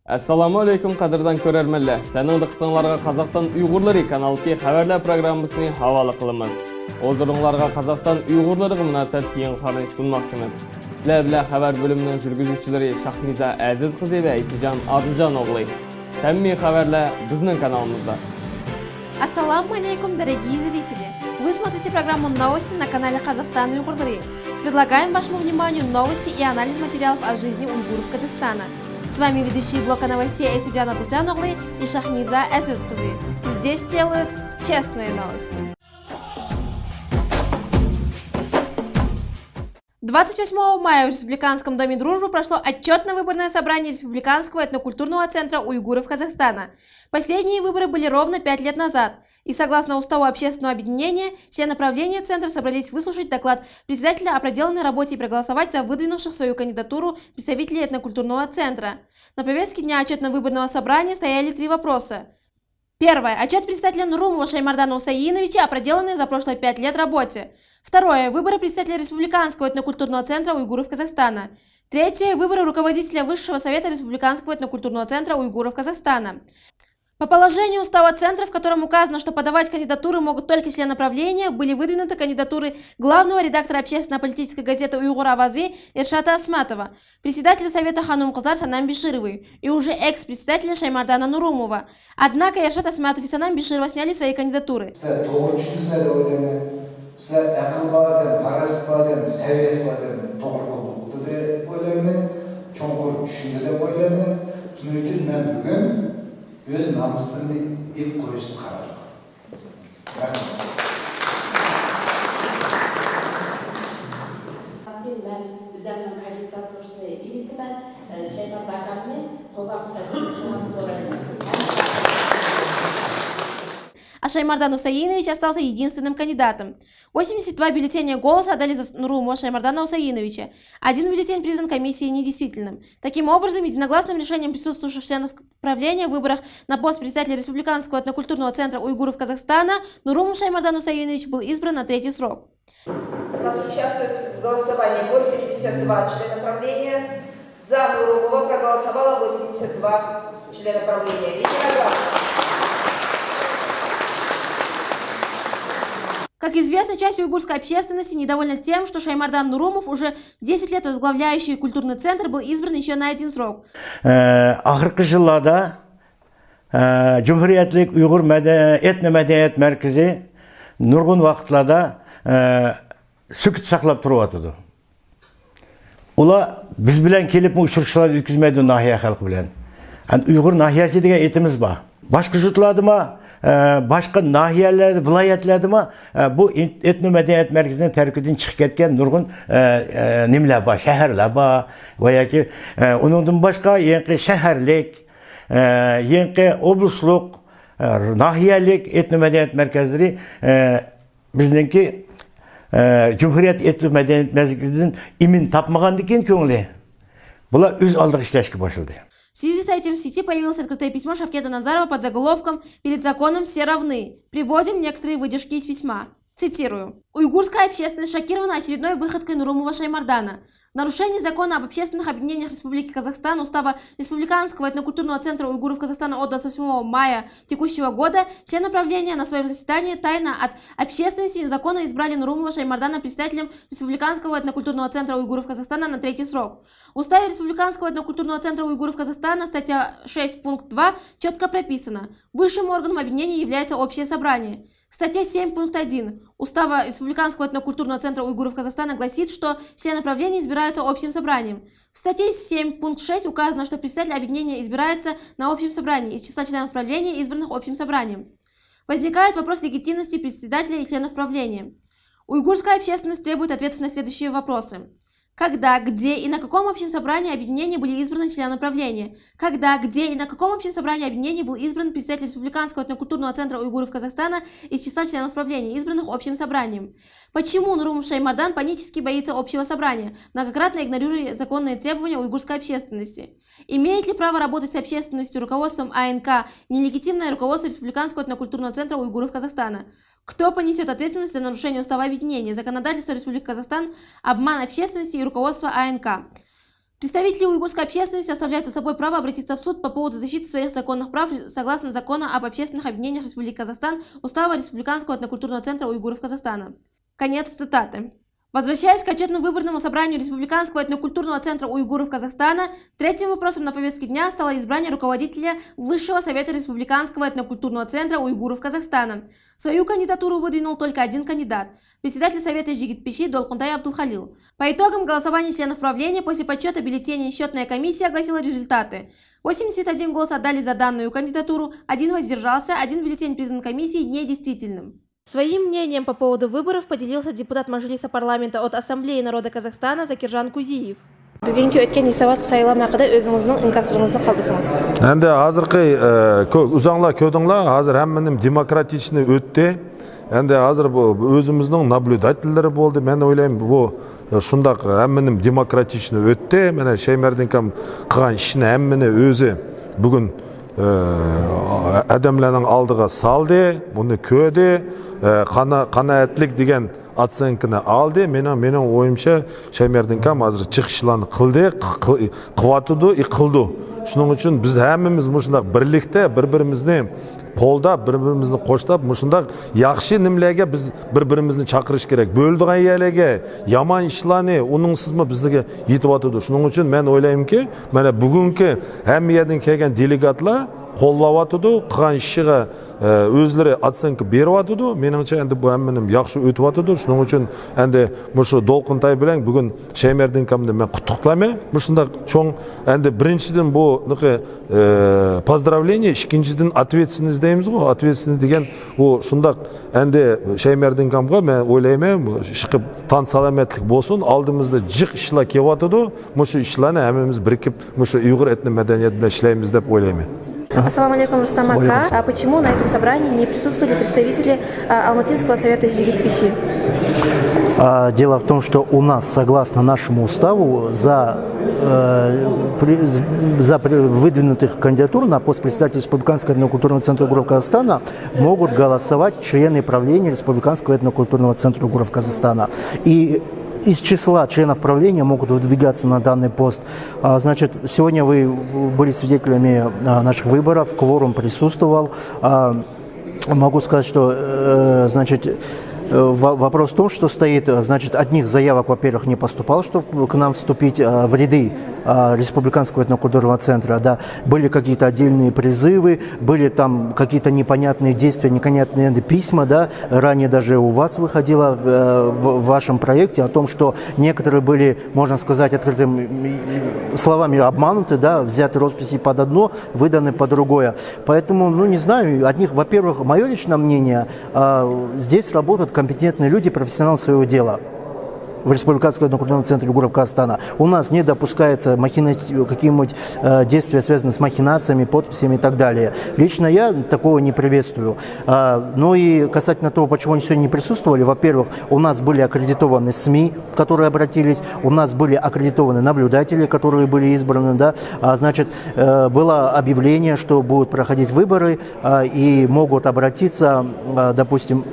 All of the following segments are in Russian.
Assalamu alaikum qadrdan ko'rarmanlar. Sening diqqatingizga Qozog'iston Uyg'urlari kanaliga xabarlar programmasini havola qilamiz. O'zingizlarga Qozog'iston Uyg'urlari munosabat yig'inlarini sunmoqchimiz. Sizlar bilan xabar bo'limining жүргүзүүчүлөрү Shahniza Aziz qizi va Isijon Odiljon o'g'li. Samimiy xabarlar bizning kanalimizda. Ассаламу алейкум, дорогие зрители! Вы смотрите программу «Новости» на канале Казахстан Уйгурлары. Предлагаем вашему вниманию новости и анализ материалов о жизни уйгуров Казахстана. С вами ведущие блока новостей Isijon Odiljon o'g'li и Shahniza Aziz qizi. Здесь делают честные новости. 28 мая в Республиканском доме дружбы прошло отчетно-выборное собрание Республиканского этнокультурного центра уйгуров Казахстана. Последние выборы были ровно 5 лет назад. И согласно уставу общественного объединения, члены правления центра собрались выслушать доклад председателя о проделанной работе и проголосовать за выдвинувших свою кандидатуру представителей этнокультурного центра. На повестке дня отчетно-выборного собрания стояли 3 вопроса. Первое. Отчет председателя Нурумова Шаймардана Усаиновича о проделанной за прошлые 5 лет работе. Второе. Выборы председателя Республиканского этнокультурного центра уйгуров Казахстана. Третье. Выборы руководителя Высшего совета Республиканского этнокультурного центра уйгуров Казахстана. По положению устава центра, в котором указано, что подавать кандидатуры могут только члены правления, были выдвинуты кандидатуры главного редактора общественно-политической газеты «Уйгур Авазы» Иршата Асматова, председателя совета Ханум Кызлар Санам Бишировой и уже экс-председателя Шаймардана Нурумова. Однако Иршат Асматов и Санам Биширова сняли свои кандидатуры. Өз намыстығын еп қойышын қарадық. Мен üzerinden kandidatursunu iletti ben Şeyman Dakar'ın Kogak Federasyonu'na sorayım. А Шаймардан Усаинович остался единственным кандидатом. 82 бюллетеня голоса отдали за Нурумова Шаймардана Усаиновича. Один бюллетень признан комиссией недействительным. Таким образом, единогласным решением присутствующих членов правления в выборах на пост председателя Республиканского этнокультурного центра уйгуров Казахстана Нурумов Шаймардан Усаинович был избран на 3-й срок. У нас участвует в голосовании 82 члена правления. За Нурумова проголосовало 82 члена правления. Единогласно. Как известно, часть уйгурской общественности недовольна тем, что Шаймардан Нурумов, уже 10 лет возглавляющий культурный центр, был избран еще на 1 срок. Ахыркы жылларда Cumhuriyetlік Uyghur Etno-Medeniyet Merkezi nurgun vakitlerde sükut saklap duruvatıdı. Ula biz bilen kelip uçuruşlar ülküzmeydi nahiye halkı bilen. Yani Uyghur nahiyesi diye etimiz var. Başka jutladı mı? Başka nahiyelerde, vilayetlerde mi bu etno-medeniyet merkezinden terkiden çıkıp ketken nurgun nimler var, şehirler var veya ki ondan başka yeni şehirlik, yeni oblusluk, nahiyelik etno-medeniyet merkezleri bizdeki Cumhuriyet etno-medeniyet merkezinin imin tapmağandı ki köngülü. Bunlar öz aldık işleşki başladı. В связи с этим в сети появилось открытое письмо Шавкета Назарова под заголовком «Перед законом все равны». Приводим некоторые выдержки из письма. Цитирую. «Уйгурская общественность шокирована очередной выходкой Нурумова Шаймардана. В нарушении закона об общественных объединениях Республики Казахстан, устава Республиканского этнокультурного центра уйгуров Казахстана от 28 мая текущего года, члены правления на своем заседании тайно от общественности незаконно избрали Нурумова Шаймардана председателем Республиканского этнокультурного центра уйгуров Казахстана на 3-й срок. В уставе Республиканского этнокультурного центра уйгуров Казахстана, статья 6, пункт 2, четко прописано: высшим органом объединения является общее собрание. Статья 7, пункт 1 Устава Республиканского этнокультурного центра уйгуров Казахстана гласит, что члены правления избираются общим собранием. В статье 7, пункт 6 указано, что председатель объединения избирается на общем собрании из числа членов правления, избранных общим собранием. Возникает вопрос легитимности председателя и членов правления. Уйгурская общественность требует ответов на следующие вопросы. Когда, где и на каком общем собрании объединения были избраны члены правления? Когда, где и на каком общем собрании объединения был избран представитель Республиканского этнокультурного центра уйгуров Казахстана из числа членов правления, избранных общим собранием? Почему Нурумов Шаймардан панически боится общего собрания, многократно игнорируя законные требования уйгурской общественности? Имеет ли право работать с общественностью руководством АНК нелегитимное руководство Республиканского этнокультурного центра уйгуров Казахстана? Кто понесет ответственность за нарушение устава объединения, законодательства Республики Казахстан, обман общественности и руководства АНК? Представители уйгурской общественности оставляют за собой право обратиться в суд по поводу защиты своих законных прав согласно Закона об общественных объединениях Республики Казахстан, Устава Республиканского этнокультурного центра уйгуров Казахстана. Конец цитаты. Возвращаясь к отчетному выборному собранию Республиканского этнокультурного центра уйгуров Казахстана, третьим вопросом на повестке дня стало избрание руководителя Высшего совета Республиканского этнокультурного центра уйгуров Казахстана. Свою кандидатуру выдвинул только один кандидат – председатель совета Жигитпиши Долкунтай Абдулхалил. По итогам голосования членов правления после подсчета бюллетеней счетная комиссия огласила результаты. 81 голос отдали за данную кандидатуру, 1 воздержался, 1 бюллетень признан комиссией недействительным. Своим мнением по поводу выборов поделился депутат Мажилиса парламента от Ассамблеи народа Казахстана Закиржан Кузиев. Бүгінгі өткен исабат сайламақыда өзіңіздің инкастырыңызды қалдырсыңыз. Әнді азырқы ұзаңла көдіңла, азыр әмінім демократичны өтті. Әнді азыр өзіміздің наблюдательдері болды. Мен ойлайым, бұл шындақ әмінім демократичны өтті. Мен Шаймардинкам қыған ішіне әміні өзі бүгін әдемләнің алдыға салды, мұны көді, қанағаттылық деген оценканы алды. Менің ойымша Шаймардинкам азыр чықшыланы қылды, қыватыды, қылды. Шының үшін біз әміміз мұшындақ бірлікте бір-бірімізді қолдап, бір-бірімізді қоштап, мұшындақ яқшы немлеге біз бір-бірімізді чақырыш керек. Бөлдіған елеге, яман ішланы, оныңсыз мы біздіге етіп атыды. Шының үшін мен ойлайым ки, мәне бүгінгі әмиядың келген делегатла қоллап атыды, қыған ішіға өзлері оценка беріп атыды. Меніңше әнді бұл әмінім яқшы өтіп атыды. Шының үшін әнді мұшы Долқынтай біләң бүгін Шаймардинкамды мен құттықтыламе. Мұшында чоң әнді біріншіден бұл поздравление, ішкіншіден ответственность дейміз ғой. Ответственность деген ол шындақ әнді Шаймардинкамға мен ойлаймын, шықып тан саламетлік болсын, алдымызда жық ішіла кеп атыды. Мұшы ішіланы әміміз бірікіп, мұшы ұйғыр этно мәдениет білен ішлейміз деп ойлаймын. Ассаламу алейкум, Рустам Ака. А почему на этом собрании не присутствовали представители Алматинского совета Жигитпиши? Дело в том, что у нас, согласно нашему уставу, за выдвинутых кандидатур на пост председателя Республиканского этнокультурного центра уйгуров Казахстана могут голосовать члены правления Республиканского этнокультурного центра уйгуров Казахстана. И из числа членов правления могут выдвигаться на данный пост. Значит, сегодня вы были свидетелями наших выборов, кворум присутствовал. Могу сказать, что, значит, вопрос в том, что стоит, значит, одних заявок, во-первых, не поступало, чтобы к нам вступить в ряды Республиканского этнокультурного центра, да, были какие-то отдельные призывы, были там какие-то непонятные действия, непонятные письма, да, ранее даже у вас выходило в вашем проекте о том, что некоторые были, можно сказать, открытыми словами обмануты, да, взяты росписи под одно, выданы под другое. Поэтому, ну, не знаю, одних, во-первых, мое личное мнение, здесь работают компетентные люди, профессионалы своего дела. В Республиканском этнокультурном центре уйгуров Казахстана. У нас не допускается какие-нибудь действия, связанные с махинациями, подписями и так далее. Лично я такого не приветствую. Ну и касательно того, почему они сегодня не присутствовали, во-первых, у нас были аккредитованы СМИ, которые обратились, у нас были аккредитованы наблюдатели, которые были избраны, да, значит, было объявление, что будут проходить выборы и могут обратиться, допустим,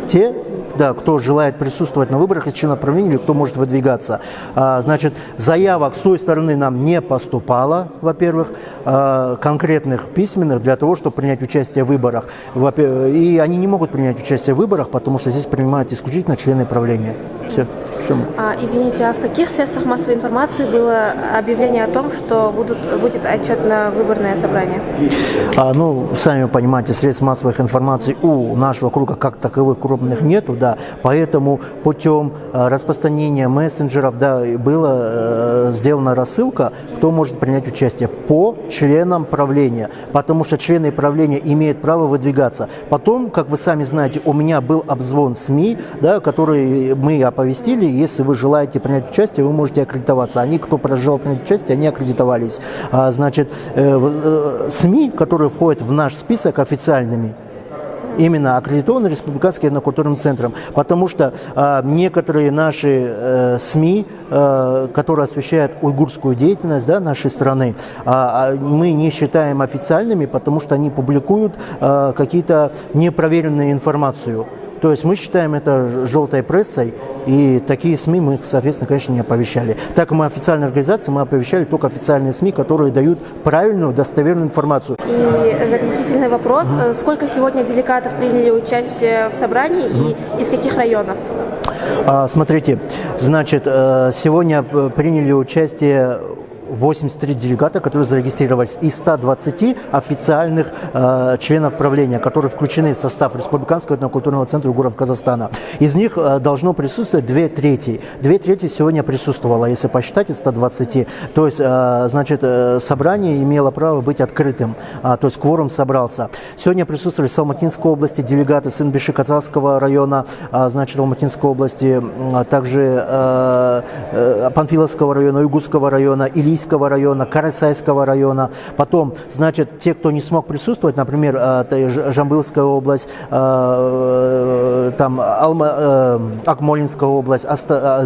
те, да, кто желает присутствовать на выборах из членов правления или кто может выдвигаться. Значит, заявок с той стороны нам не поступало, во-первых, конкретных письменных для того, чтобы принять участие в выборах. И они не могут принять участие в выборах, потому что здесь принимают исключительно члены правления. Все. Извините, а в каких средствах массовой информации было объявление о том, что будет отчетно-выборное собрание? Ну, сами понимаете, средств массовой информации у нашего круга как таковых крупных нету, да, поэтому путем распространения мессенджеров, да, была сделана рассылка, кто может принять участие по членам правления, потому что члены правления имеют право выдвигаться. Потом, как вы сами знаете, у меня был обзвон СМИ, да, который мы оповестили. Если вы желаете принять участие, вы можете аккредитоваться. Они, кто пожелал принять участие, они аккредитовались. Значит, СМИ, которые входят в наш список официальными, именно аккредитованы Республиканским этнокультурным центром, потому что некоторые наши СМИ, которые освещают уйгурскую деятельность, да, нашей страны, мы не считаем официальными, потому что они публикуют какие-то непроверенную информацию. То есть мы считаем это желтой прессой, и такие СМИ мы, соответственно, конечно, не оповещали. Так как мы официальная организация, мы оповещали только официальные СМИ, которые дают правильную, достоверную информацию. И заключительный вопрос. Сколько сегодня делегатов приняли участие в собрании и из каких районов? Смотрите, значит, сегодня приняли участие 83 делегата, которые зарегистрировались, из 120 официальных членов правления, которые включены в состав Республиканского этнокультурного центра уйгуров Казахстана. Из них должно присутствовать 2/3. 2/3 сегодня присутствовало, если посчитать, из 120. То есть, значит, собрание имело право быть открытым, то есть кворум собрался. Сегодня присутствовали с Алматинской области делегаты с Инбиши-Казахского района, значит, Алматинской области, также Панфиловского района, Уйгурского района, Илийского района, Карасайского района. Потом, значит, те, кто не смог присутствовать, например, Жамбылская область, там Акмолинская область,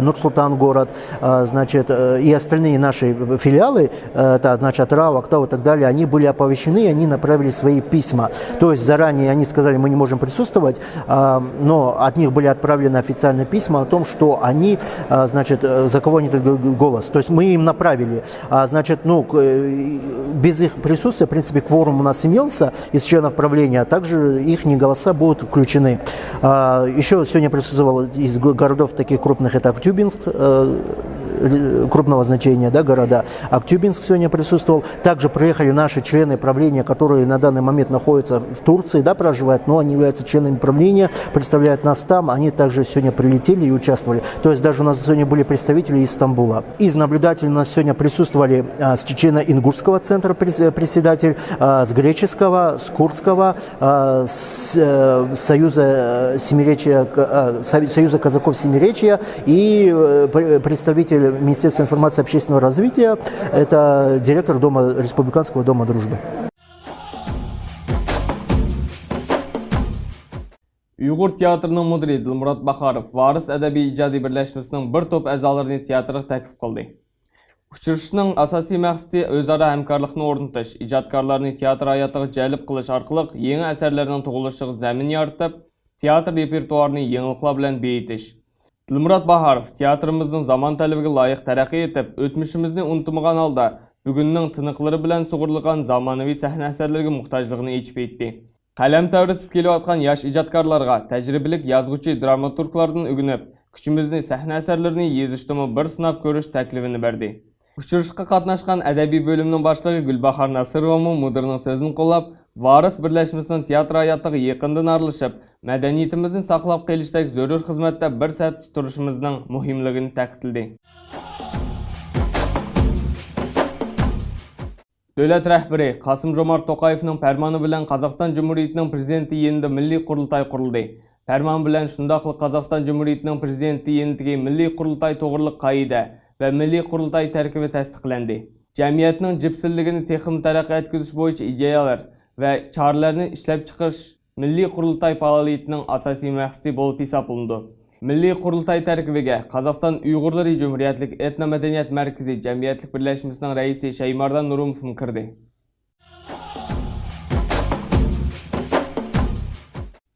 Нур-Султан город, значит, и остальные наши филиалы, это, значит, РАО, Актау и так далее, они были оповещены, они направили свои письма. То есть заранее они сказали, мы не можем присутствовать, но от них были отправлены официальные письма о том, что они, значит, за кого они дают голос. То есть мы им направили. Значит, ну, без их присутствия, в принципе, кворум у нас имелся из членов правления, а также их голоса будут включены. Еще сегодня присутствовал из городов таких крупных, это Актюбинск, крупного значения, да, города. Актюбинск сегодня присутствовал. Также приехали наши члены правления, которые на данный момент находятся в Турции, да, проживают, но они являются членами правления, представляют нас там. Они также сегодня прилетели и участвовали. То есть даже у нас сегодня были представители из Стамбула. Из наблюдателей у нас сегодня присутствовали с Чечено-Ингушского центра председатель, с греческого, с курдского, с Союза казаков Семиречья и представитель Министерства информации и общественного развития, это директор Республиканского дома дружбы. Uyghur teatrının müdiri Dilmurod Bakharov Varis Adabiy ijodiy birlashmasining bir to'p a'zolarini teatrga taklif qildi. Uchrashishning asosiy maqsadi o'zaro hamkorlikni o'rnatish, ijodkorlarni teatr hayotiga jalb qilish orqali yangi asarlarning tug'ilishiga zamin yaratib, teatr repertuarini yangiliklar bilan beyitish. Dilmurod Bakharov teatrimizning zamon talabiga loyiq taraqqiy etib, o'tmishimizni unutmagan holda bugunning tiniqlari bilan sug'urilgan zamonaviy sahna asarlariga muhtojligini aytib aytdi. Qalam tavritib kelayotgan yosh ijodkorlarga tajribilik yozuvchi dramaturglardan o'rganib, kuchimizni sahna asarlarini yozishdimi bir sinab ko'rish taklifini berdi. Uchrashishga qatnashgan adabiy bo'limning boshlig'i Gulbahor Nasirova mudirning so'zini qo'llab, Varis birlashmasining teatr hayotiga yaqindan aralashib, madaniyatimizni saqlab qolishdagi zarur xizmatda bir safda turishimizning muhimligini ta'kidladi. Davlat rahbari Qasım-Jomart To'qayevning farmoni bilan Qozog'iston Jumhuriyatining prezidenti yeniga milliy qurultoy qurildi. Farmon bilan shundaqli Qozog'iston Jumhuriyatining prezidenti yeniga milliy qurultoy to'g'riliq qoida va milliy qurultoy tarkibi tasdiqlandi. Jamiyatning jipsilligini texnik taraqqiy etkizish bo'yicha ideyalar va choralarni ishlab chiqarish milliy qurultoy faoliyatining asosiy maqsadi bo'lib hisoblandi. Milliy qurultoy tarkibiga Qozog'iston Uyg'urlari Jumhuriyatlik etnomadaniyat markazi jamiyatlik birlashmasining raisi Shaymardan Nurumov kirdi.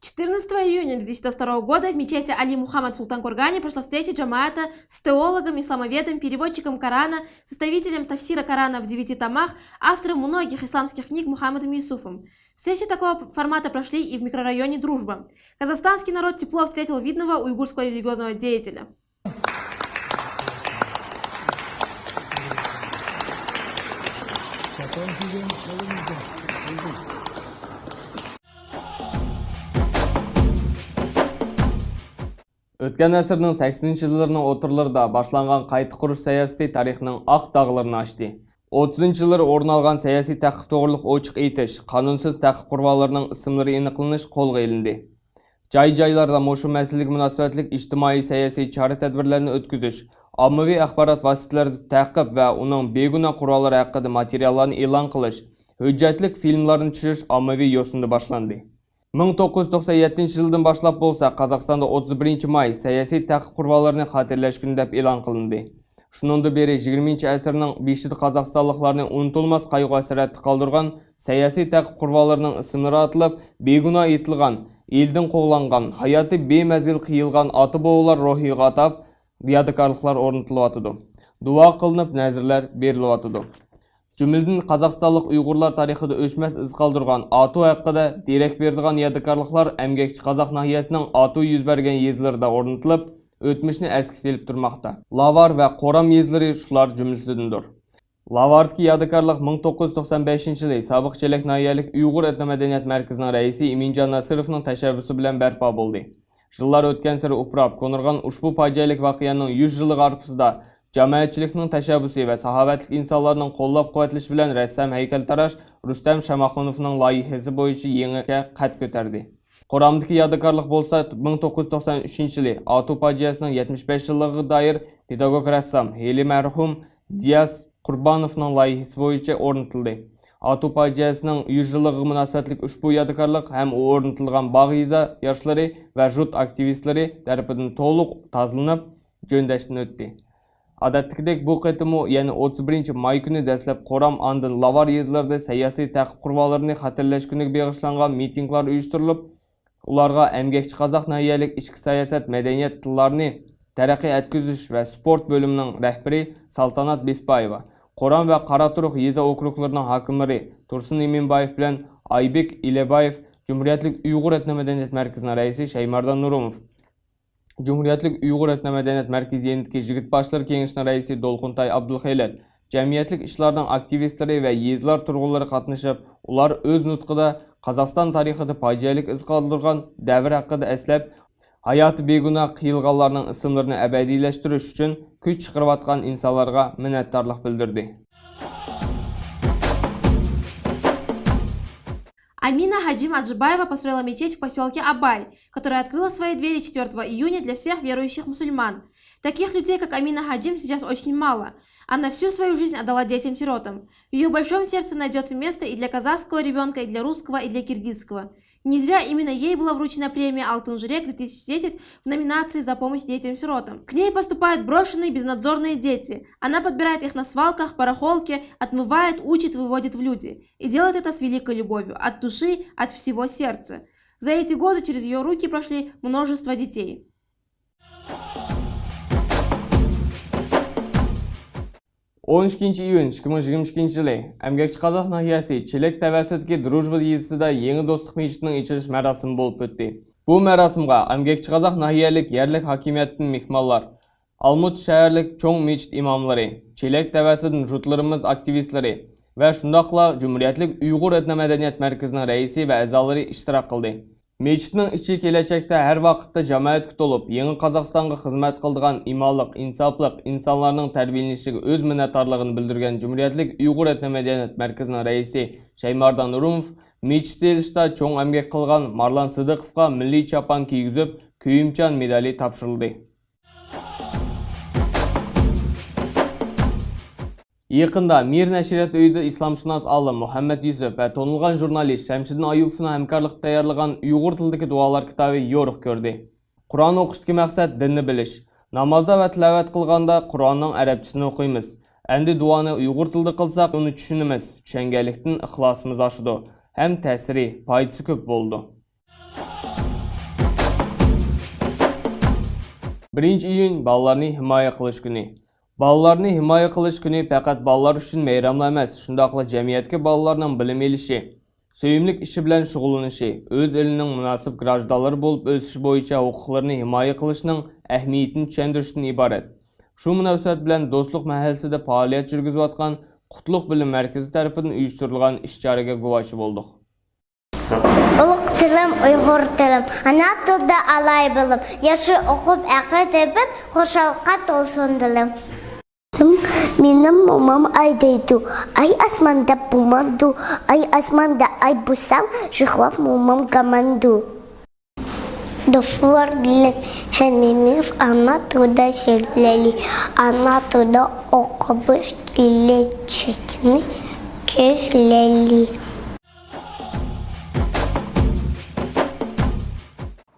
14 июня 2022 года в мечети Али Мухаммад в Султан-Кургане прошла встреча джамаата с теологом, исламоведом, переводчиком Корана, составителем тафсира Корана в 9 томах, автором многих исламских книг Мухаммадом Юсуфом. Встречи такого формата прошли и в микрорайоне Дружба. Казахстанский народ тепло встретил видного уйгурского религиозного деятеля. Өткен әсірдің 80-ші жылдарының отырларда башланған қайты құрыш саясаты тарихның ақ дағыларını ашты. 30-ші жылдар орын алған саяси тақып тоғырлық очық етіш, қанунсыз тақып құрбаларының ісімлері енықлыныш қолға елінді. Жай-жайларда мошу мәселелік мұнасабатлік іжтимаи саяси чары тәдбірлерін өткізіш, аммави ақпарат васитлерді тәқіп вә оның бейгуна құралары әққіді материаларын илан қылыш, hüjjatlik filmlarini tushirish ommaviy yo'sinda boshlandi. 1997 yildan boshlab bo'lsa, Qozog'istonda 31 may siyosiy ta'qib qurbonlarini xotirlash kuni deb e'lon qilindi. Shuningdek beri 20-asrning 5 qozog'istonliklarni unutilmas qayg'u asarati qoldirgan siyosiy ta'qib qurbonlarining ismlari atilib, begunoh etilgan elдің qoğlanған, hayatı bemezgil қиылған аты boğular rohiga atap, yadikarlıklar ornatılıp atıdı. Dua qılınıp, nəzirlər berilip atıdı. Cümleden Қазақстандық Uyğurlar tarixida öçməz iz qaldırgan atu haqqında derek berdigan yadikarlıklar Əmgəkçi Қазақ nahiyəsinin atu yüz bergen yezlərdə ornatılıb, ötmüşünü əski selip durmaqda. Lavar və Qoram yezləri şular cümlesidendir. Lavardaki yadikarlıq 1995 yılı Sabıq Çelek nahiyəlik Uyğur etnomədəniyyət mərkəzinin rəisi Emincan Nasirovның təşəbbüsü bilan bərpa boldu. Yıllar ötken sırı uprab, konurgan ushbu facialik vaqiyanın 100 yıllık arpısında Cəmiyyətçilikning təşəbbüsü və sahavetlik insanlarının qollab quvvetliş bilan rəssam heykeltaraş Rustam Şamaxonovның layihəsi boyunca yenilikə qət götərdi. Qoramdakı yadikarlıq bolsa 1993 yılı atu faciasının 75 yıllığı dair pedagog rəssam Heli mərhum Diyaz Qurbanovның layihəsi boyunca ornatıldı. Atu faciasının 100 yıllığı münasibətlik ushbu yadikarlıq həm ornatılgan bağ yiza yaşları və jut aktivistləri tərəfindən to'liq tazlanıb jöndaşdan ötdi. Adatdagidek bu qetimu yani 31 may günü dəslab Qoram andın Lavar yezlərdə siyasi təqib qurbanlarını xatirlash kuniga bag'ishlangan mitinglar uyushtirilib, ularga Əmgəkçi Қазақ nahiyəlik ichki siyosat madaniyat tillarini taraqqiy etkizish va sport bölümünün rəhbəri Saltanat Besbayeva, Qoram və Qaraturuq yeza okruglarının hakimləri Tursun Eminbayev bilan Aybek Ilebayev, Cumhuriyetlik Uyğur etnomədəniyyət mərkəzinin rəisi Şeymardan Nurumov, Cumhuriyetlik Uyğur etnomədəniyyət mərkəziyindəki Jigit Başlar Kengişinin rəisi Dolquntay Abdulxeylət, cəmiyyətlik işlərdən aktivistləri və yezlar turğunları qatnışıb, ular öz nutqida Қазақстан tarixida facialik iz qaldırgan davr haqqında əsləb, hayatı beguna qıyılğanlarının isimlərini əbədiləşdiriş üçün küç çıxırvatqan insanlarga minnətdarlıq bildirdi. Амина Хаджим Аджибаева построила мечеть в поселке Абай, которая открыла свои двери 4 июня для всех верующих мусульман. Таких людей, как Амина Хаджим, сейчас очень мало. Она всю свою жизнь отдала детям-сиротам. В ее большом сердце найдется место и для казахского ребенка, и для русского, и для киргизского. Не зря именно ей была вручена премия «Алтын жүрек» 2010 в номинации «За помощь детям-сиротам». К ней поступают брошенные безнадзорные дети. Она подбирает их на свалках, барахолке, отмывает, учит, выводит в люди. И делает это с великой любовью, от души, от всего сердца. За эти годы через ее руки прошли множество детей. 12 iyun 2022 yılı Əmgəkçi Қазақ nahiyəsi Çelek təvəssüdəki Drujba yezisində yeni dostluq mecitinin içiliş mərasimi olub ötdi. Bu mərasimға Əmgəkçi Қазақ nahiyəlik yerlik hakimiyyətinin mehmanlar, Almut şəhərlik çoğ mecit imamları, Çelek təvəssüdün jutlarımız aktivistləri və şundaqla Cumhuriyetlik Uyğur etnomədəniyyət mərkəzinin rəisi və əzaları iştirak qıldı. Mecitning içi keləcəkdə hər vaqtda cəmiyyət olub, yeni Qazaxstanğa xizmət qıldırgan imanlıq, insaflıq, insanların tərbiyelenişiga öz minnətdarlığını bildirgan Cumhuriyetlik Uyğur etnomədəniyyət mərkəzinin rəisi Şeymardan Nurumov mecit selishda çoğ əmgək qılgan Marlan Sıdıqovga milliy chapan kiygizib, Köyümcan medali topshirildi. Yaqında Mir Nəşriyyat Uyida İslamşünas alım Muhammed Yusuf və tonulğan jurnalist Şəmşidin Ayubovun həmkarlıq tayarlagan Uyğur tilidagi dualar kitabı yoruq gördü. Qur'an oqışdagi maqsad dinni bilish. Namazda və tilavat qilganda Qur'anның ərəbçisini oquymiz. Endi duanı Uyğur tilida qilsaq, uni tushunimiz. Tushunganlikdan ixlosimiz oshdi. Ham ta'siri, foydasi ko'p bo'ldi. 1 iyun balalarni himoya qilish kuni. Balalarni himoya qilish kuni faqat balalar uchun bayramlar emas, shundaqla jamiyatga balalarning bilim elishi, söyümlük ishi bilan shug'ullanishi, o'z elining munosib grajdanlari bo'lib o'sish bo'yicha huquqlarini himoya qilishning ahamiyatini tushuntirishdan iborat. Shu munosabat bilan Do'stlik mahallasida faoliyat yurgizayotgan Qutlug' bilim markazi tomonidan uyushtirilgan ishchariga guvohi bo'ldik. Ulug' tilim, Uyg'ur tilim, ana tilda alay bilib, yaxshi o'qib, aql tepib, xushallikqa to'lsin dilim. Mening momam ay deydi, ay asmanda bumandu, ay asmanda ay busam, jihvab momam gamandu. Dostlar bilan hemimiz ana tilda so'zlayli, ana tilda o'qish kelajakni ko'zlayli.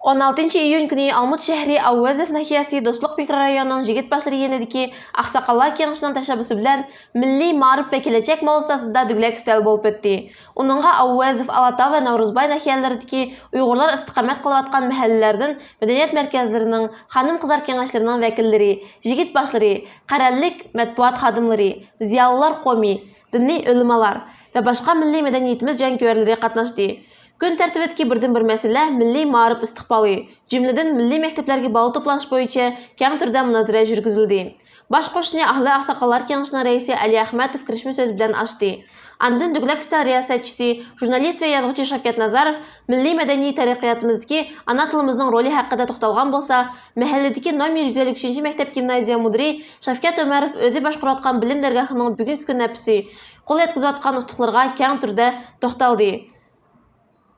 16 июнь күні Алмут шәһри Ауэзов нахиясы Достық микрорайонының жігіт башлары енедікі Ақсақалла кеңішінің тәшәбісі білән Милли Марып вә Келечек мауысасында дүгләк үстәл болып өтті. Оныңға Ауэзов, Алатау вә Наурызбай нахияларыдікі ұйғырлар истиқамет қылып атқан мәхәллелердің, мәдәниет мәркәзләрінің, ханым-қызар кеңешлерінің вәкілдері, жігіт башлары, қарәллік мәтбуат хадымлары, зиялылар қоми, діни өлімалар вә башқа милли мәдәниетіміз жанкүйерлері қатнашты. Күн тәртібетке бірден-бір мәселе Милли Марып истиқбалы, жүмледен милли мектепләргә балы топланыш бойынша кәң түрдә мөназарә жүргізілді. Баш қошыне Ахлы Ақсақаллар кеңешінің рәисе Әли Әхмәтов кірішме сөз білән ашты. Андын дүгләк үстәл риясәтчесе, журналист вә язгычы Шавкат Назаров милли мәдәни тарихиятымыздагы ана телебезнең роли хакында тукталган булса, мәхәлләдәге номер 153 мәктәп гимназия мөдире Шавкат Өмәров үзе башкарткан билим дәргәһенең бүгенге көн әпсе, кул яткызып аткан укытучыларга кәң түрдә тукталды.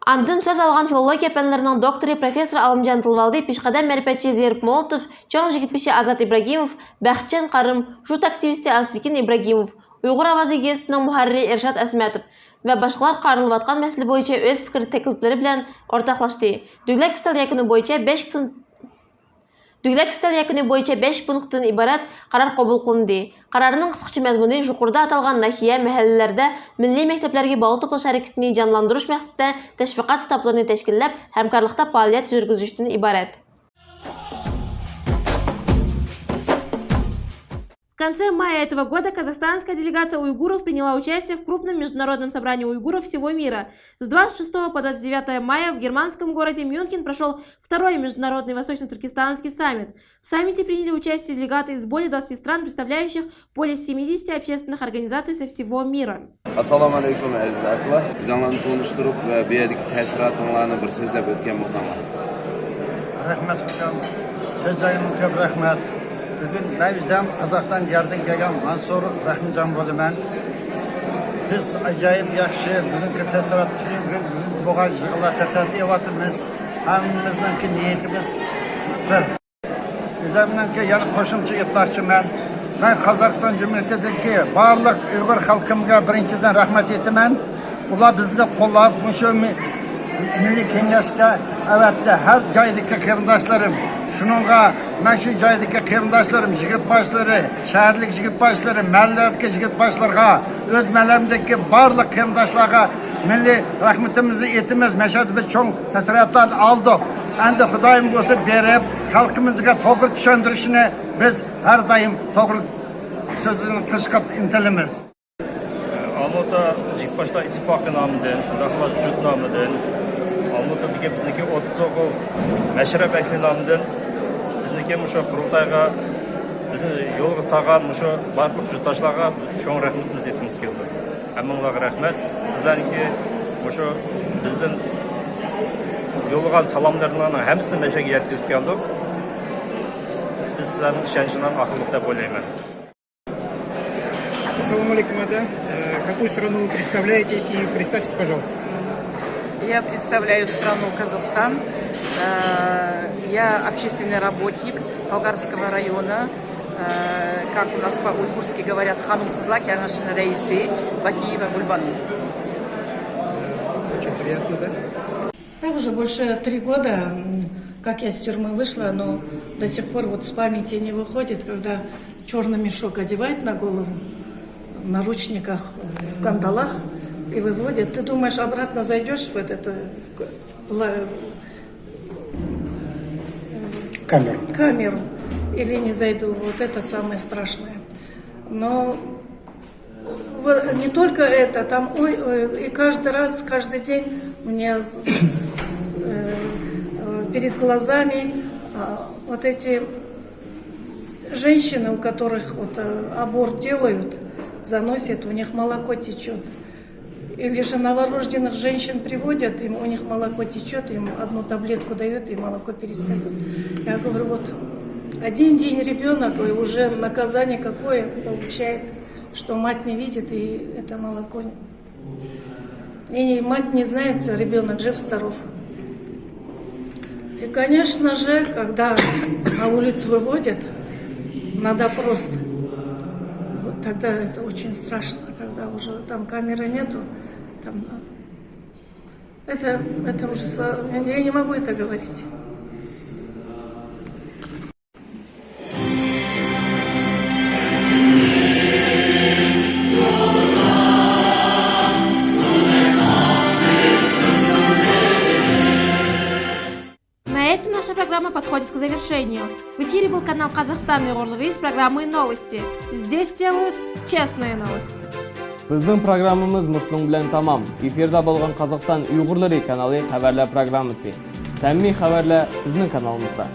Андын сөз алған филология пәнләренең докторы профессор Алымжан Тылвалды, пешкадам мәрпәтче Зеріп Молотов, чоң жигитбеше Азат Ибрагимов, Бәхтчан Қарым, жут активисті Аззикин Ибрагимов, Уйғур авазы гезитінің мухаррири Эршат Әсмәтов вә башкалар каралып аткан мәсьәлә буенча өз фикер тәклифләре белән ортаклашты. Дүгләк өстәл якыны буенча 5 пункттан ибарат карар кабул кылынды. Карарның кыскача мәзмуны жуқурда аталган нахия мәхәлләләрдә милли мәктәпләргә балы туплаш хәрәкәтен җанландырыш максатында тәшвиқат штабларын тәшкилләп, хәмкәрлектә фәалият йөргизүчтән ибарат. В конце мая этого года казахстанская делегация уйгуров приняла участие в крупном международном собрании уйгуров всего мира. С 26 по 29 мая в германском городе Мюнхен прошел второй международный восточно-туркестанский саммит. В саммите приняли участие делегаты из более 20 стран, представляющих более 70 общественных организаций со всего мира. Assalamu alaikum aziz aklar. Bizlarni tanıştırıp ve bu yerdeki təsiratlarını bir sözle ötken bolsalar. Rahmet hocam. Sözleriniz çok rahmet. Bugün ben özüm Kazak'tan yerden gelen Mansur Rahimcan boluman. Biz acayip yaxşı bugünkü təsirat bugün buğa yığıla təsədi evatımız. Hamımızınki niyetimiz bir. Özümünki yani qoşumçu etməkçi ben Kazakistan Cumhuriyeti'ndeki barlıq Uyghur halkımga birinciden rahmet etmem. Ular bizni qollab, şu Milli Kengeşke evetde her caydaki kırındaşlarım. Şununla ben şu caydaki kırındaşlarım, jigit başları, şehirlik jigit başları, mellerdeki jigit başlarına, öz mellemdeki barlıq kırındaşlarına milli rahmetimizi etimiz, meşhedimiz çoğun təsiratlar aldık. Endi Xudayım olsa berip, halkımızga to'g'ri tushuntirishini biz har doim to'g'ri so'zini qilishga intilamiz. Almuta Jigitbaşlar İttifaqı nomidan, shundaqla Jut nomidan, Almutadagi bizniki 30 o'quv mashra bakli nomidan bizniki mushu qurultayga bizni yo'lga solgan mushu barliq yurtdoshlarga cho'ng rahmatimizni aytamiz keldi. Hammanglarga rahmat. Sizlarniki mushu bizdan yo'llagan salomlarning hammasini meshaga yetkazib keldik. Biz sizlarning ishonchingizdan oqilib deb o'ylayman. Ассаламу алейкум, какую страну вы представляете и представьтесь, пожалуйста. Я представляю страну Казахстан. Я общественный работник Болгарского района. Как у нас по-уйгурски говорят, ханум кызлак, яңашын рейси Бакиева Гульбану. Очень приятно, да? Так уже больше 3 года, как я с тюрьмы вышла, но до сих пор вот с памяти не выходит, когда черный мешок одевает на голову, в наручниках, в кандалах и выводит. Ты думаешь, обратно зайдешь в камеру или не зайду. Вот это самое страшное. Но не только это, там и каждый раз, каждый день мне перед глазами вот эти женщины, у которых вот аборт делают, заносят, у них молоко течет. Или же новорожденных женщин приводят, им, у них молоко течет, им одну таблетку дают, и молоко перестает. Я говорю, вот один день ребенок, и уже наказание какое получает, что мать не видит, и это молоко. И мать не знает, ребенок жив-здоров. И, конечно же, когда на улицу выводят на допрос, вот тогда это очень страшно, когда уже там камеры нету. Там, это уже, я не могу это говорить. этом наша программа подходит к завершению. В эфире был канал «Казахстан уйгурлары» с программой «Новости». Здесь делают честные новости. Біздің программамыз мұшының білен тамам. Эфирда болған Қазақстан уйгурлары каналы хабарлар программасы. Сәмми хабарлар біздің каналымызда.